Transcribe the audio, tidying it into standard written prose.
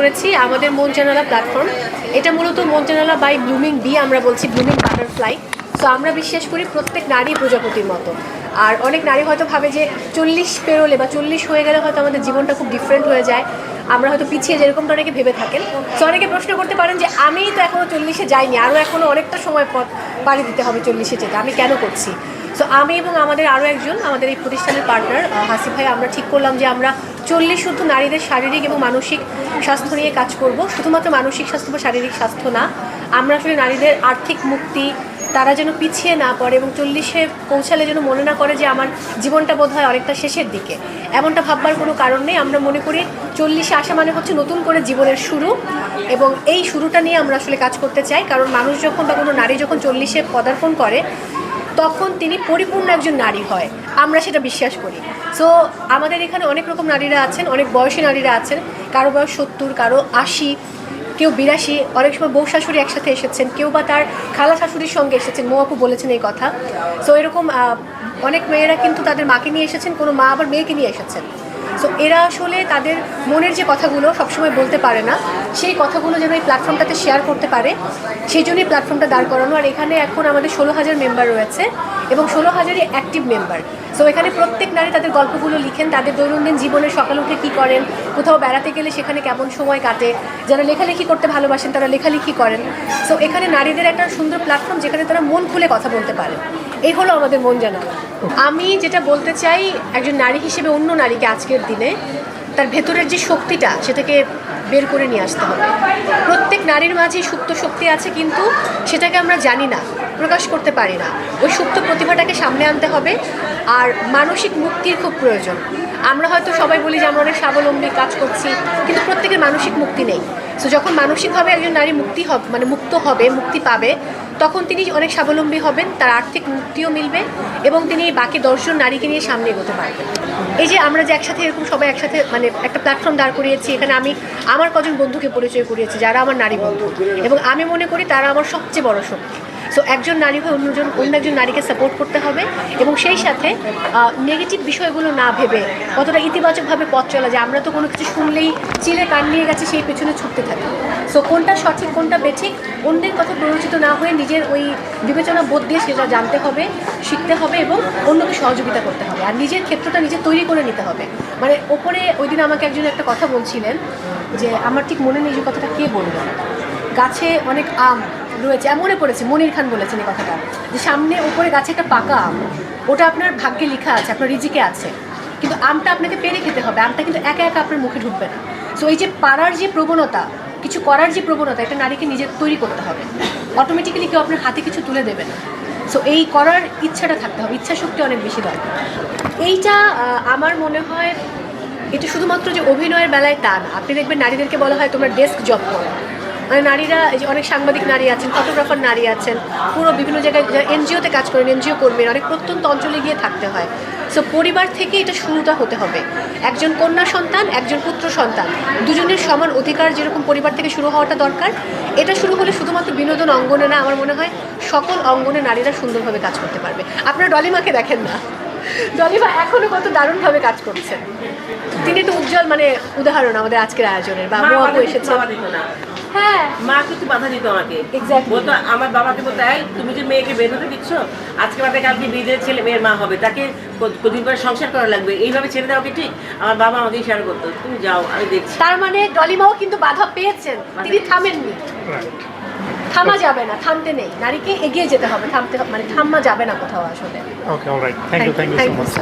করেছি আমাদের মন জানালা প্ল্যাটফর্ম। এটা মূলত মন জানালা বাই ব্লুমিং বি, আমরা বলছি ব্লুমিং বাটারফ্লাই। সো আমরা বিশ্বাস করি প্রত্যেক নারী প্রজাপতির মতো। আর অনেক নারী হয়তো ভাবে যে 40 পেরোলে বা 40 হয়ে গেলে হয়তো আমাদের জীবনটা খুব ডিফারেন্ট হয়ে যায়, আমরা হয়তো পিছিয়ে যেরকমটা অনেকে ভেবে থাকেন। সো অনেকে প্রশ্ন করতে পারেন যে আমি তো এখনও 40-এ যাইনি, আরও এখনও অনেকটা সময় পথ পাড়ি দিতে হবে 40-এ যেতে, আমি কেন করছি? সো আমি এবং আমাদের আরও একজন আমাদের এই প্রতিষ্ঠানের পার্টনার হাসিফ ভাই, আমরা ঠিক করলাম যে আমরা 40 শুধু নারীদের শারীরিক এবং মানসিক স্বাস্থ্য নিয়ে কাজ করব। শুধুমাত্র মানসিক স্বাস্থ্য বা শারীরিক স্বাস্থ্য না, আমরা আসলে নারীদের আর্থিক মুক্তি, তারা যেন পিছিয়ে না পড়ে এবং 40-এ পৌঁছালে যেন মনে না করে যে আমার জীবনটা বোধ হয় অনেকটা শেষের দিকে, এমনটা ভাববার কোনো কারণ নেই। আমরা মনে করি 40-এ আসা মানে হচ্ছে নতুন করে জীবনের শুরু, এবং এই শুরুটা নিয়ে আমরা আসলে কাজ করতে চাই। কারণ মানুষ যখন বা কোনো নারী যখন 40-এ পদার্পণ করে তখন তিনি পরিপূর্ণ একজন নারী হয়, আমরা সেটা বিশ্বাস করি। সো আমাদের এখানে অনেক রকম নারীরা আছেন, অনেক বয়সী নারীরা আছেন, কারো বয়স 70, কারো 80, কেউ 82, অনেক সময় বউ শাশুড়ি একসাথে এসেছেন, কেউ বা তার খালা শাশুড়ির সঙ্গে এসেছেন, আপু বলেছেন এই কথা। সো এরকম অনেক মেয়েরা কিন্তু তাদের মাকে নিয়ে এসেছেন, কোনো মা আবার মেয়েকে নিয়ে এসেছেন। সো এরা আসলে তাদের মনের যে কথাগুলো সবসময় বলতে পারে না, সেই কথাগুলো যেন এই প্ল্যাটফর্মটাতে শেয়ার করতে পারে, সেই জন্যই প্ল্যাটফর্মটা দাঁড় করানো। আর এখানে এখন আমাদের 16,000 মেম্বার রয়েছে এবং 16,000-ই অ্যাক্টিভ মেম্বার। সো এখানে প্রত্যেক নারী তাদের গল্পগুলো লিখেন, তাদের দৈনন্দিন জীবনে সকাল উঠে কী করেন, কোথাও বেড়াতে গেলে সেখানে কেমন সময় কাটে, যারা লেখালেখি করতে ভালোবাসেন তারা লেখালেখি করেন। সো এখানে নারীদের একটা সুন্দর প্ল্যাটফর্ম যেখানে তারা মন খুলে কথা বলতে পারে। এই হলো আমাদের মন জানালা। আমি যেটা বলতে চাই, একজন নারী হিসেবে অন্য নারীকে আজকের দিনে তার ভেতরের যে শক্তিটা সেটাকে বের করে নিয়ে আসতে হবে। প্রত্যেক নারীর মাঝেই সুপ্ত শক্তি আছে, কিন্তু সেটাকে আমরা জানি না, প্রকাশ করতে পারি না। ওই সুপ্ত প্রতিভাটাকে সামনে আনতে হবে। আর মানসিক মুক্তির খুব প্রয়োজন। আমরা হয়তো সবাই বলি যে আমরা অনেক স্বাবলম্বী কাজ করছি, কিন্তু প্রত্যেকের মানসিক মুক্তি নেই। সো যখন মানসিকভাবে একজন নারী মুক্তি হবে, মানে মুক্ত হবে, মুক্তি পাবে, তখন তিনি অনেক স্বাবলম্বী হবেন, তার আর্থিক মুক্তিও মিলবে এবং তিনি বাকি 10 জন নারীকে নিয়ে সামনে এগোতে পারবেন। এই যে আমরা যে একসাথে এরকম সবাই একসাথে মানে একটা প্ল্যাটফর্ম দাঁড় করিয়েছি, এখানে আমি আমার কজন বন্ধুকে পরিচয় করিয়েছি যারা আমার নারী বন্ধু, এবং আমি মনে করি তারা আমার সবচেয়ে বড় শক্তি। সো একজন নারী হয়ে অন্য একজন নারীকে সাপোর্ট করতে হবে এবং সেই সাথে নেগেটিভ বিষয়গুলো না ভেবে কতটা ইতিবাচকভাবে পথ চলা যায়। আমরা তো কোনো কিছু শুনলেই চিলে কান নিয়ে গেছে সেই পেছনে ছুটতে থাকি। সো কোনটা সঠিক কোনটা বেঠিক, অন্যের কথা প্ররোচিত না হয়ে নিজের ওই বিবেচনা বোধ দিয়ে সেটা জানতে হবে, শিখতে হবে এবং অন্যকে সহযোগিতা করতে হবে। আর নিজের ক্ষেত্রটা নিজে তৈরি করে নিতে হবে। মানে ওপরে ওই দিন আমাকে একজন একটা কথা বলছিলেন, যে আমার ঠিক মনে নেই যে কথাটা কে বললেন, গাছে অনেক আম রয়েছে, মনে পড়েছে মনির খান বলেছেন এই কথাটা, যে সামনে উপরে গাছে একটা পাকা আম, ওটা আপনার ভাগ্যে লেখা আছে, আপনার রিজিকে আছে, কিন্তু আমটা আপনাকে পেরে খেতে হবে, আমটা কিন্তু একা একা আপনার মুখে ঢুকবে না। সো এই যে পারার যে প্রবণতা, কিছু করার যে প্রবণতা, এটা নারীকে নিজে তৈরি করতে হবে। অটোমেটিক্যালি কেউ আপনার হাতে কিছু তুলে দেবে না। সো এই করার ইচ্ছাটা থাকতে হবে, ইচ্ছা শক্তি অনেক বেশি দরকার। এইটা আমার মনে হয় এটা শুধুমাত্র যে অভিনয়ের বেলায় তা না। আপনি দেখবেন নারীদেরকে বলা হয় তোমরা ডেস্ক জব করো, মানে নারীরা যে অনেক সাংবাদিক নারী আছেন, ফটোগ্রাফার নারী আছেন, পুরো বিভিন্ন জায়গায় এনজিওতে কাজ করেন, এনজিও কর্মী, অনেক প্রত্যন্ত অঞ্চলে গিয়ে থাকতে হয়। সো পরিবার থেকে এটা শুরুটা হতে হবে। একজন কন্যা সন্তান, একজন পুত্র সন্তান, দুজনের সমান অধিকার যেরকম পরিবার থেকে শুরু হওয়াটা দরকার, এটা শুরু হলে শুধুমাত্র বিনোদন অঙ্গনে না, আমার মনে হয় সকল অঙ্গনে নারীরা সুন্দরভাবে কাজ করতে পারবে। আপনারা ডলিমাকে দেখেন না, ডলিমা এখনও কত দারুণভাবে কাজ করছেন। তিনি তো উজ্জ্বল মানে উদাহরণ আমাদের আজকের আয়োজনের। বা আপু এসেছে, হ্যাঁ মা কিন্তু বাধা দিত আমাকে, এক্স্যাক্টলি বলতো আমার বাবাকে বলতো, এই তুমি যে মেয়েকে বের হতে দিচ্ছ, আজকে বাদে কালকে বিয়ের ছেলে মেয়ের মা হবে, তাকে কদিন পরে সংসার করা লাগবে, এইভাবে ছেড়ে দেওয়া কি ঠিক? আমার বাবা আমাকে ইশারা করতো, তুমি যাও আমি দেখছি। তার মানে ডলিমাও কিন্তু বাধা পেয়েছেন, তিনি থামেননি। থামা যাবে না, থামতে নেই, নারীকে এগিয়ে যেতে হবে, থামতে মানে থামা যাবে না কোথাও আসলে। Okay, alright, thank you so much.